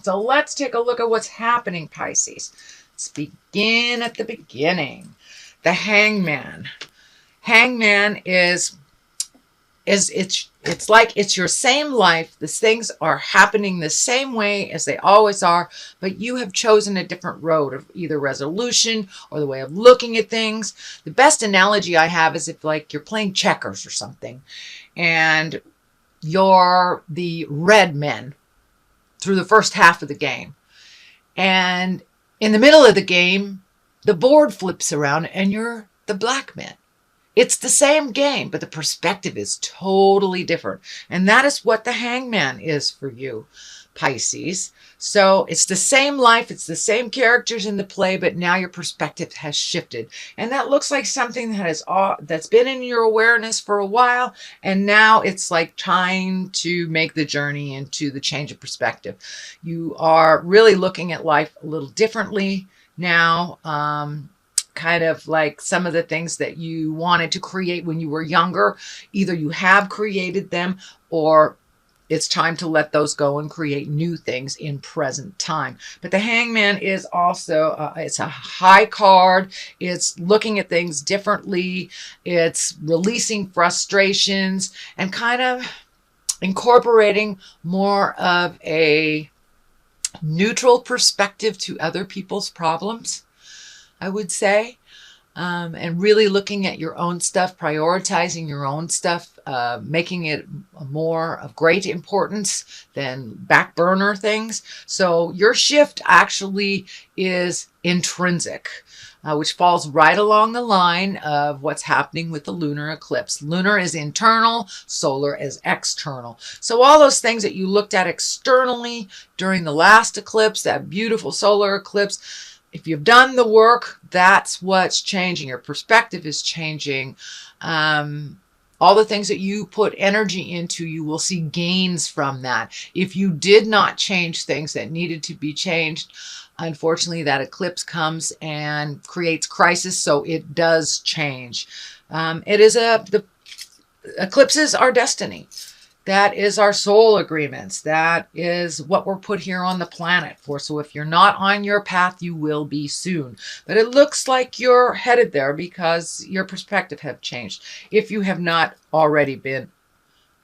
So let's take a look at what's happening, Pisces. Let's begin at the beginning. The Hangman. Hangman is it's like it's your same life. These things are happening the same way as they always are, but you have chosen a different road of either resolution or the way of looking at things. The best analogy I have is if like you're playing checkers or something and you're the red men through the first half of the game. And in the middle of the game, the board flips around and you're the black men. It's the same game, but the perspective is totally different. And that is what the Hangman is for you, Pisces. So it's the same life, it's the same characters in the play, but now your perspective has shifted. And that looks like something that's been in your awareness for a while, and now it's like trying to make the journey into the change of perspective. You are really looking at life a little differently now. Kind of like some of the things that you wanted to create when you were younger, either you have created them or it's time to let those go and create new things in present time. But the Hangman is also, it's a high card. It's looking at things differently. It's releasing frustrations and kind of incorporating more of a neutral perspective to other people's problems, I would say, and really looking at your own stuff, prioritizing your own stuff, making it more of great importance than back burner things. So your shift actually is intrinsic, which falls right along the line of what's happening with the lunar eclipse. Lunar is internal, solar is external. So all those things that you looked at externally during the last eclipse, that beautiful solar eclipse, if you've done the work, that's what's changing. Your perspective is changing. All the things that you put energy into, you will see gains from that. If you did not change things that needed to be changed, unfortunately, that eclipse comes and creates crisis, so it does change. The eclipses are destiny. That is our soul agreements. That is what we're put here on the planet for. So if you're not on your path, you will be soon. But it looks like you're headed there because your perspective have changed. If you have not already been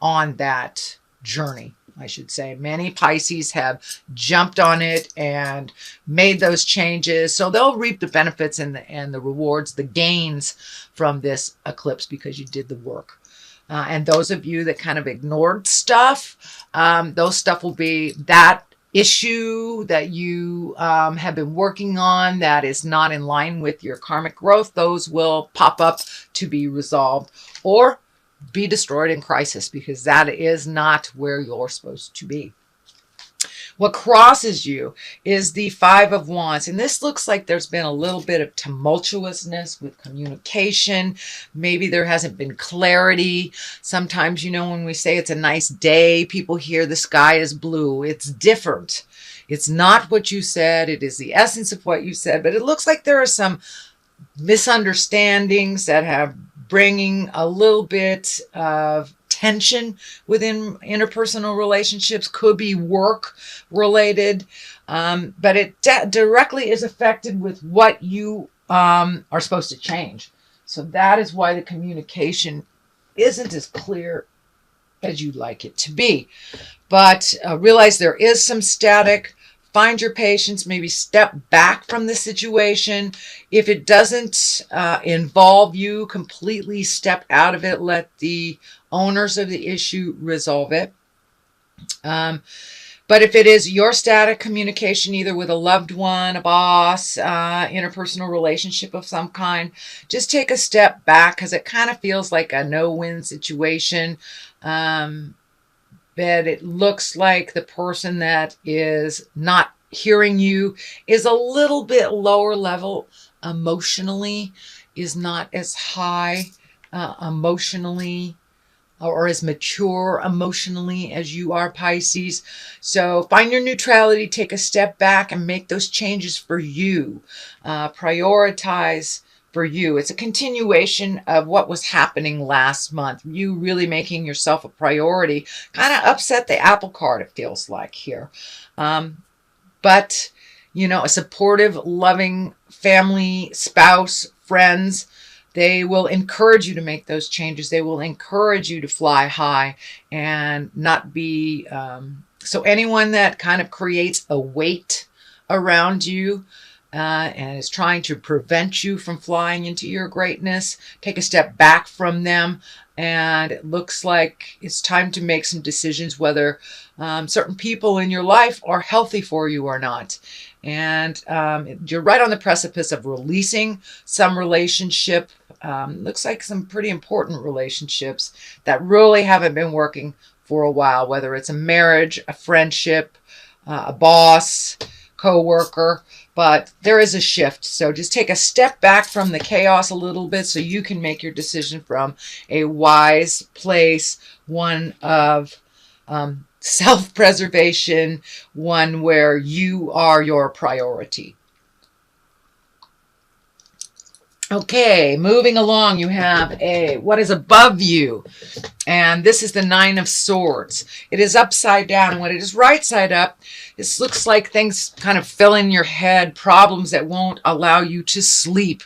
on that journey, I should say. Many Pisces have jumped on it and made those changes. So they'll reap the benefits and the rewards, the gains from this eclipse because you did the work. And those of you that kind of ignored stuff, those stuff will be that issue that you have been working on that is not in line with your karmic growth. Those will pop up to be resolved or be destroyed in crisis because that is not where you're supposed to be. What crosses you is the Five of Wands. And this looks like there's been a little bit of tumultuousness with communication. Maybe there hasn't been clarity. Sometimes, when we say it's a nice day, people hear the sky is blue. It's different. It's not what you said. It is the essence of what you said. But it looks like there are some misunderstandings that have bringing a little bit of tension within interpersonal relationships. Could be work related, but it directly is affected with what you are supposed to change. So that is why the communication isn't as clear as you'd like it to be. But realize there is some static. Find your patience, maybe step back from the situation. If it doesn't involve you, completely step out of it. Let the owners of the issue resolve it. But if it is your static communication, either with a loved one, a boss, interpersonal relationship of some kind, just take a step back because it kind of feels like a no-win situation. But it looks like the person that is not hearing you is a little bit lower level emotionally, is not as high emotionally or as mature emotionally as you are, Pisces. So find your neutrality, take a step back and make those changes for you. Prioritize for you. It's a continuation of what was happening last month. You really making yourself a priority. Kind of upset the apple cart, it feels like here. But, you know, a supportive, loving family, spouse, friends, they will encourage you to make those changes. They will encourage you to fly high and not be... so anyone that kind of creates a weight around you and is trying to prevent you from flying into your greatness, take a step back from them. And it looks like it's time to make some decisions whether certain people in your life are healthy for you or not. And you're right on the precipice of releasing some relationship. Looks like some pretty important relationships that really haven't been working for a while, whether it's a marriage, a friendship, a boss, co-worker, but there is a shift. So just take a step back from the chaos a little bit so you can make your decision from a wise place, one of self-preservation, one where you are your priority. Okay, moving along, you have what is above you. And this is the Nine of Swords. It is upside down. When it is right side up, this looks like things kind of fill in your head, problems that won't allow you to sleep,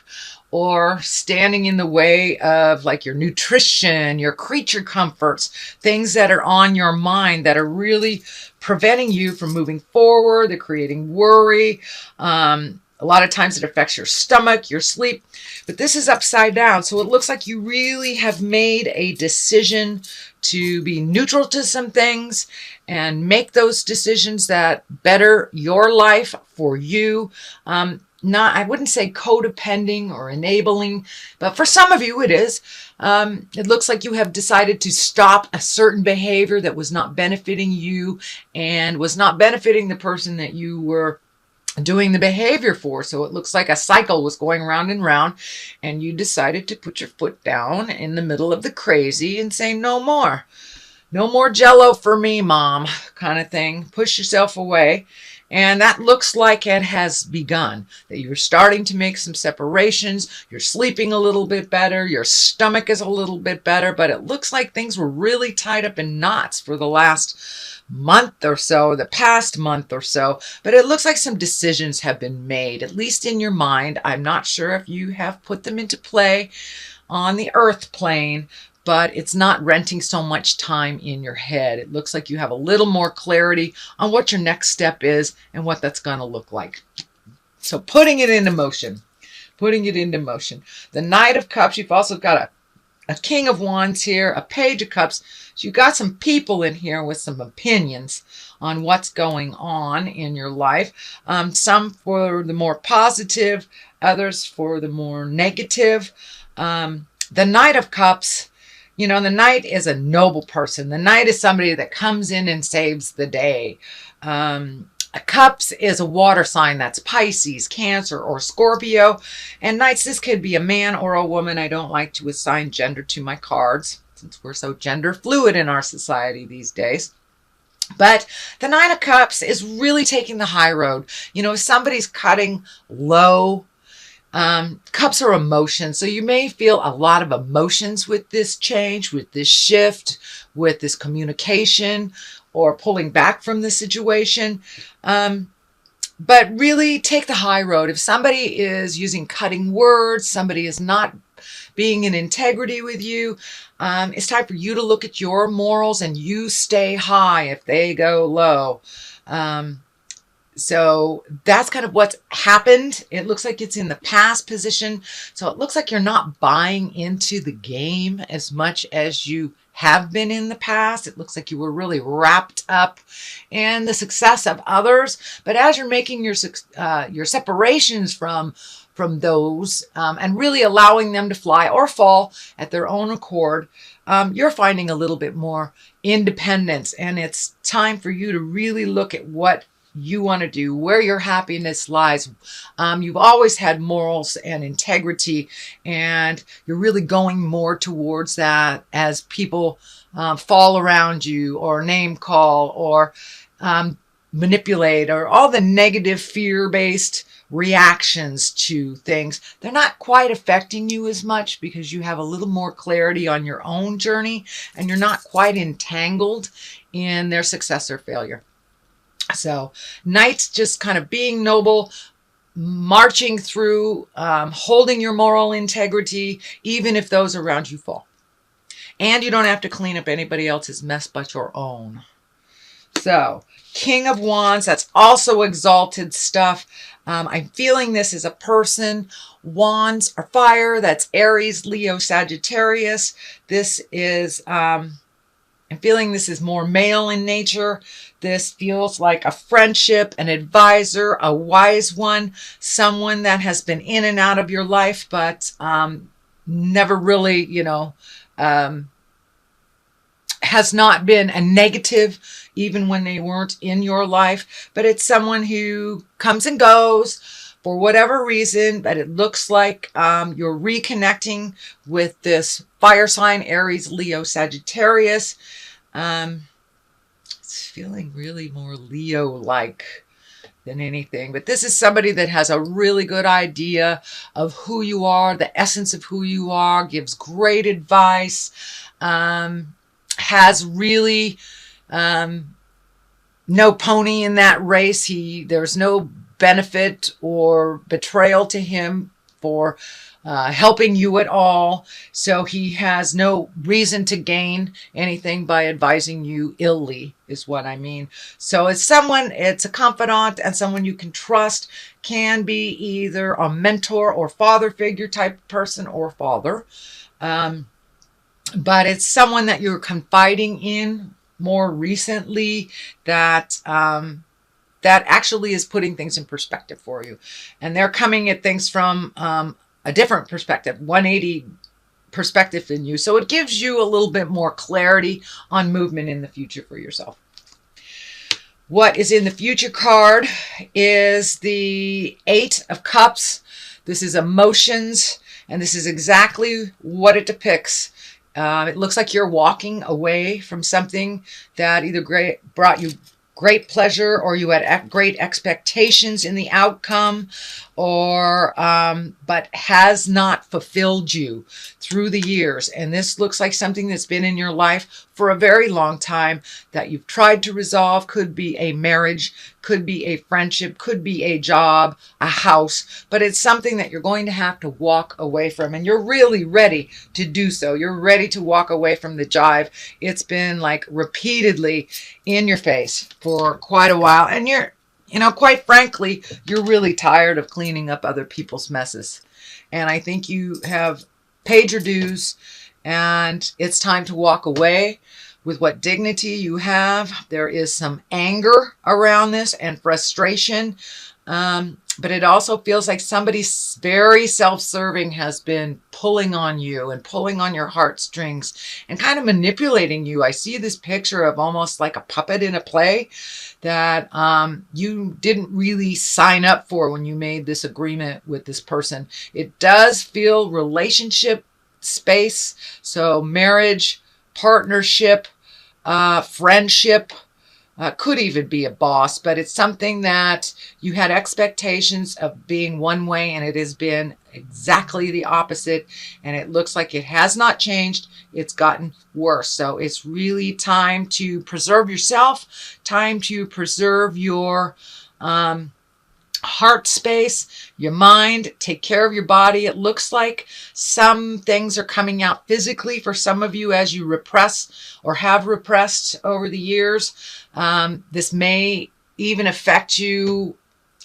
or standing in the way of like your nutrition, your creature comforts, things that are on your mind that are really preventing you from moving forward. They're creating worry. A lot of times it affects your stomach, your sleep, but this is upside down. So it looks like you really have made a decision to be neutral to some things and make those decisions that better your life for you. I wouldn't say codependent or enabling, but for some of you it is. It looks like you have decided to stop a certain behavior that was not benefiting you and was not benefiting the person that you were doing the behavior for. So it looks like a cycle was going round and round, and you decided to put your foot down in the middle of the crazy and say, no more. No more Jello for me, Mom, kind of thing. Push yourself away. And that looks like it has begun, that you're starting to make some separations. You're sleeping a little bit better. Your stomach is a little bit better, but it looks like things were really tied up in knots for the last month or so, the past month or so. But it looks like some decisions have been made, at least in your mind. I'm not sure if you have put them into play on the earth plane, but it's not renting so much time in your head. It looks like you have a little more clarity on what your next step is and what that's going to look like. So putting it into motion, The Knight of Cups, you've also got a King of Wands here, a Page of Cups. So you got some people in here with some opinions on what's going on in your life. Some for the more positive, others for the more negative. The Knight of Cups, you know, the Knight is a noble person. The Knight is somebody that comes in and saves the day. Cups is a water sign. That's Pisces, Cancer, or Scorpio. And Knights, this could be a man or a woman. I don't like to assign gender to my cards since we're so gender fluid in our society these days. But the Nine of Cups is really taking the high road. You know, if somebody's cutting low, cups are emotions. So you may feel a lot of emotions with this change, with this shift, with this communication, or pulling back from the situation. But really take the high road. If somebody is using cutting words, somebody is not being in integrity with you, it's time for you to look at your morals and you stay high if they go low. So that's kind of what's happened. It looks like it's in the past position. So it looks like you're not buying into the game as much as you have been in the past. It looks like you were really wrapped up in the success of others. But as you're making your separations from those and really allowing them to fly or fall at their own accord, you're finding a little bit more independence. And it's time for you to really look at what you want to do, where your happiness lies. You've always had morals and integrity, and you're really going more towards that as people fall around you or name call or manipulate, or all the negative fear-based reactions to things. They're not quite affecting you as much because you have a little more clarity on your own journey and you're not quite entangled in their success or failure. So Knight, just kind of being noble, marching through, holding your moral integrity, even if those around you fall. And you don't have to clean up anybody else's mess but your own. So, King of Wands, that's also exalted stuff. I'm feeling this is a person. Wands are fire. That's Aries, Leo, Sagittarius. This is, I'm feeling this is more male in nature. This feels like a friendship, an advisor, a wise one, someone that has been in and out of your life, but never really, has not been a negative, even when they weren't in your life. But it's someone who comes and goes for whatever reason, but it looks like you're reconnecting with this fire sign, Aries, Leo, Sagittarius. It's feeling really more Leo-like than anything. But this is somebody that has a really good idea of who you are, the essence of who you are, gives great advice, has really no pony in that race. There's no benefit or betrayal to him for helping you at all. So he has no reason to gain anything by advising you illy, is what I mean. So it's a confidant and someone you can trust. Can be either a mentor or father figure type person or father. But it's someone that you're confiding in more recently that actually is putting things in perspective for you. And they're coming at things from a different perspective, 180 perspective than you. So it gives you a little bit more clarity on movement in the future for yourself. What is in the future card is the 8 of Cups. This is emotions, and this is exactly what it depicts. It looks like you're walking away from something that either brought you great pleasure, or you had great expectations in the outcome, or but has not fulfilled you through the years. And this looks like something that's been in your life for a very long time that you've tried to resolve. Could be a marriage, could be a friendship, could be a job, a house, but it's something that you're going to have to walk away from, and you're really ready to do so. You're ready to walk away from the jive. It's been like repeatedly in your face for quite a while, and you're, quite frankly, you're really tired of cleaning up other people's messes. And I think you have paid your dues, and it's time to walk away with what dignity you have. There is some anger around this and frustration, but it also feels like somebody very self-serving has been pulling on you and pulling on your heartstrings and kind of manipulating you. I see this picture of almost like a puppet in a play that you didn't really sign up for when you made this agreement with this person. It does feel relationship space, so marriage, partnership, friendship, could even be a boss, but it's something that you had expectations of being one way, and it has been exactly the opposite. And it looks like it has not changed. It's gotten worse. So it's really time to preserve yourself, time to preserve your heart space, your mind, take care of your body. It looks like some things are coming out physically for some of you as you repress or have repressed over the years. This may even affect you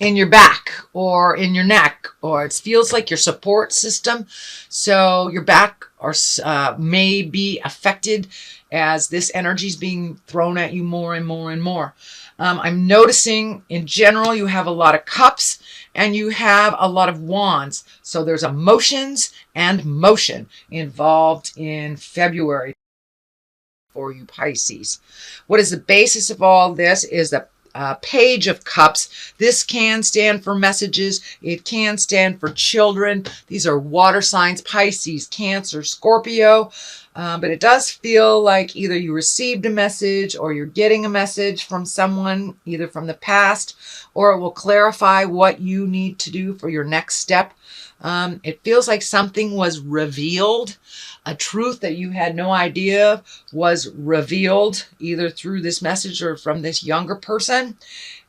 in your back or in your neck, or it feels like your support system. So your back may be affected as this energy is being thrown at you more and more and more. I'm noticing in general you have a lot of cups and you have a lot of wands. So there's emotions and motion involved in February for you Pisces. What is the basis of all this is the Page of Cups. This can stand for messages. It can stand for children. These are water signs: Pisces, Cancer, Scorpio. But it does feel like either you received a message or you're getting a message from someone, either from the past, or it will clarify what you need to do for your next step. It feels like something was revealed. A truth that you had no idea was revealed either through this message or from this younger person.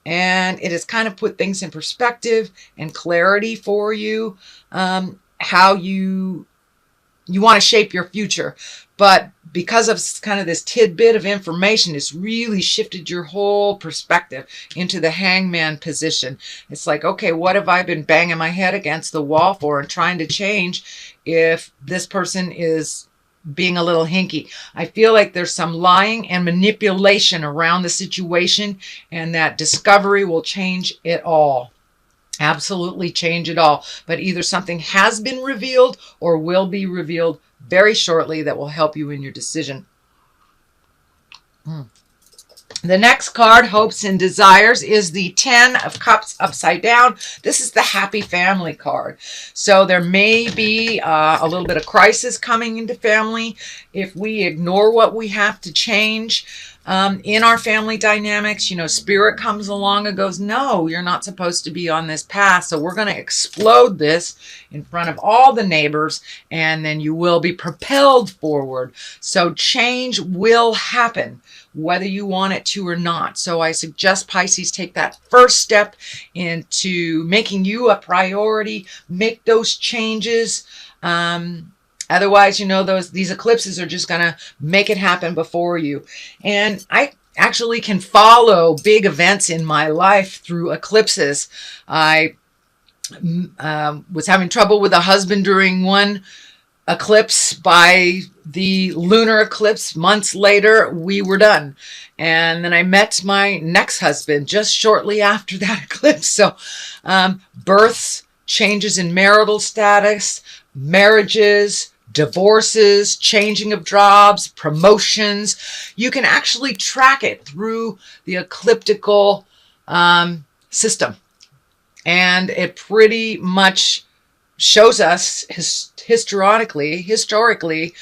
And it has kind of put things in perspective and clarity for you, how you want to shape your future. But because of kind of this tidbit of information, it's really shifted your whole perspective into the hangman position. It's like, okay, what have I been banging my head against the wall for and trying to change if this person is being a little hinky? I feel like there's some lying and manipulation around the situation, and that discovery will change it all. Absolutely change it all. But either something has been revealed or will be revealed very shortly that will help you in your decision. The next card, Hopes and Desires, is the 10 of Cups upside down. This is the happy family card. So there may be a little bit of crisis coming into family if we ignore what we have to change in our family dynamics. You know, spirit comes along and goes, no, you're not supposed to be on this path. So we're going to explode this in front of all the neighbors, and then you will be propelled forward. So change will happen, whether you want it to or not. So I suggest Pisces take that first step into making you a priority, make those changes. Otherwise, you know, these eclipses are just going to make it happen before you. And I actually can follow big events in my life through eclipses. I was having trouble with a husband during one eclipse. By the lunar eclipse, months later, we were done. And then I met my next husband just shortly after that eclipse. So births, changes in marital status, marriages, divorces, changing of jobs, promotions. You can actually track it through the ecliptical system. And it pretty much shows us historically,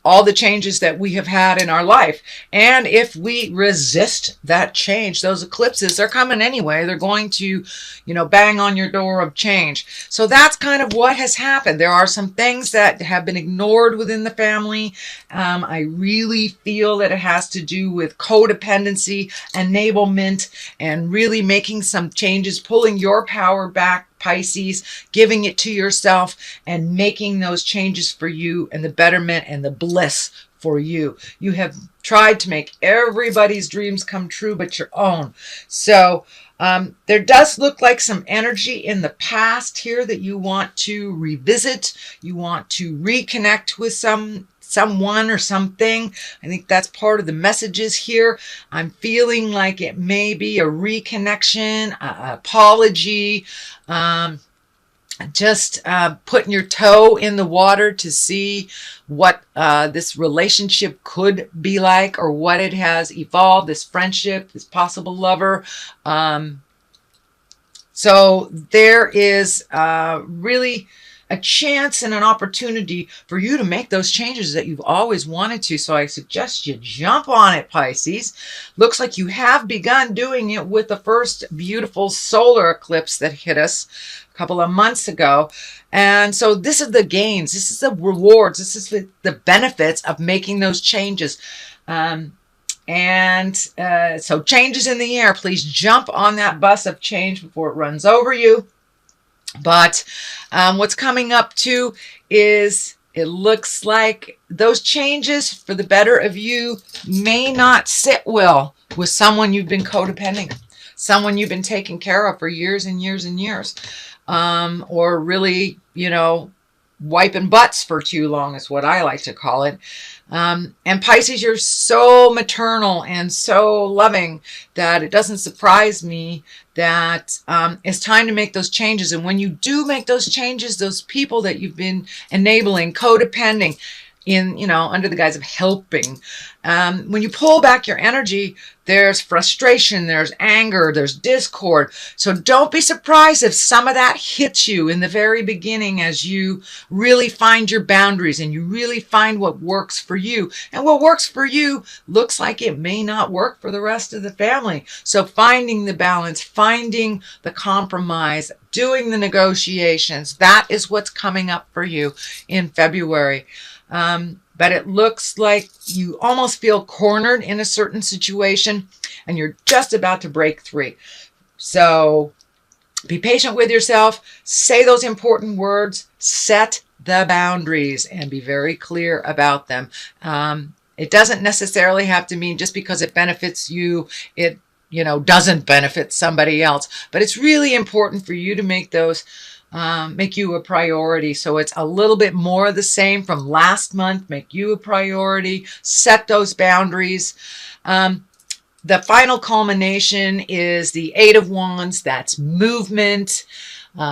all the changes that we have had in our life. And if we resist that change, those eclipses are coming anyway. They're going to, you know, bang on your door of change. So that's kind of what has happened. There are some things that have been ignored within the family. I really feel that it has to do with codependency, enablement, and really making some changes, pulling your power back, Pisces, giving it to yourself and making those changes for you and the betterment and the bliss for you. You have tried to make everybody's dreams come true but your own. So there does look like some energy in the past here that you want to revisit. You want to reconnect with someone or something. I think that's part of the messages here. I'm feeling like it may be a reconnection, apology, just putting your toe in the water to see what this relationship could be like, or what it has evolved, this friendship, this possible lover. So there is really a chance and an opportunity for you to make those changes that you've always wanted to. So I suggest you jump on it, Pisces. Looks like you have begun doing it with the first beautiful solar eclipse that hit us a couple of months ago. And so this is the gains. This is the rewards. This is the benefits of making those changes. So changes in the air. Please jump on that bus of change before it runs over you. But what's coming up too is it looks like those changes for the better of you may not sit well with someone you've been codependent, someone you've been taking care of for years and years and years, or really, you know, wiping butts for too long is what I like to call it. And Pisces, you're so maternal and so loving that it doesn't surprise me that it's time to make those changes. And when you do make those changes, those people that you've been enabling, codepending, in, under the guise of helping. When you pull back your energy, there's frustration, there's anger, there's discord. So don't be surprised if some of that hits you in the very beginning as you really find your boundaries and you really find what works for you. And what works for you looks like it may not work for the rest of the family. So finding the balance, finding the compromise, doing the negotiations, that is what's coming up for you in February. But it looks like you almost feel cornered in a certain situation and you're just about to break free. So be patient with yourself, say those important words, set the boundaries, and be very clear about them. It doesn't necessarily have to mean just because it benefits you, it doesn't benefit somebody else. But it's really important for you to make those make you a priority. So it's a little bit more of the same from last month. Make you a priority. Set those boundaries. The final culmination is the Eight of Wands. That's movement,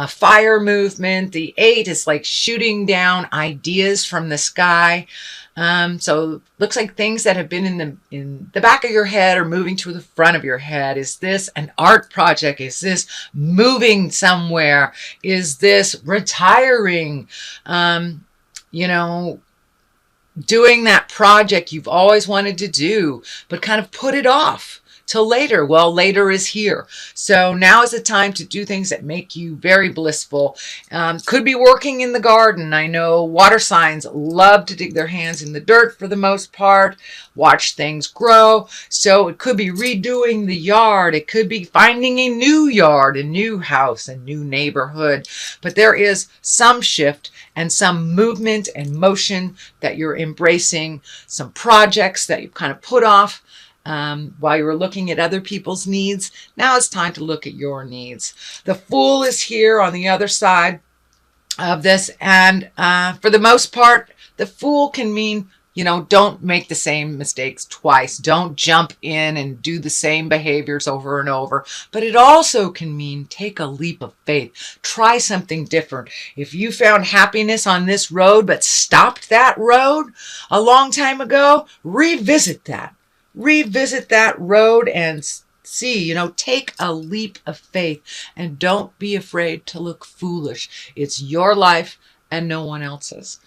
fire movement. The 8 is like shooting down ideas from the sky. So looks like things that have been in the back of your head are moving to the front of your head. Is this an art project? Is this moving somewhere? Is this retiring? Doing that project you've always wanted to do, but kind of put it off till later. Well, later is here. So now is the time to do things that make you very blissful. Could be working in the garden. I know water signs love to dig their hands in the dirt for the most part, watch things grow. So it could be redoing the yard. It could be finding a new yard, a new house, a new neighborhood. But there is some shift and some movement and motion that you're embracing, some projects that you've kind of put off while you were looking at other people's needs. Now it's time to look at your needs. The Fool is here on the other side of this. And for the most part, the Fool can mean, don't make the same mistakes twice. Don't jump in and do the same behaviors over and over. But it also can mean take a leap of faith. Try something different. If you found happiness on this road but stopped that road a long time ago, revisit that. Revisit that road and see, take a leap of faith and don't be afraid to look foolish. It's your life and no one else's.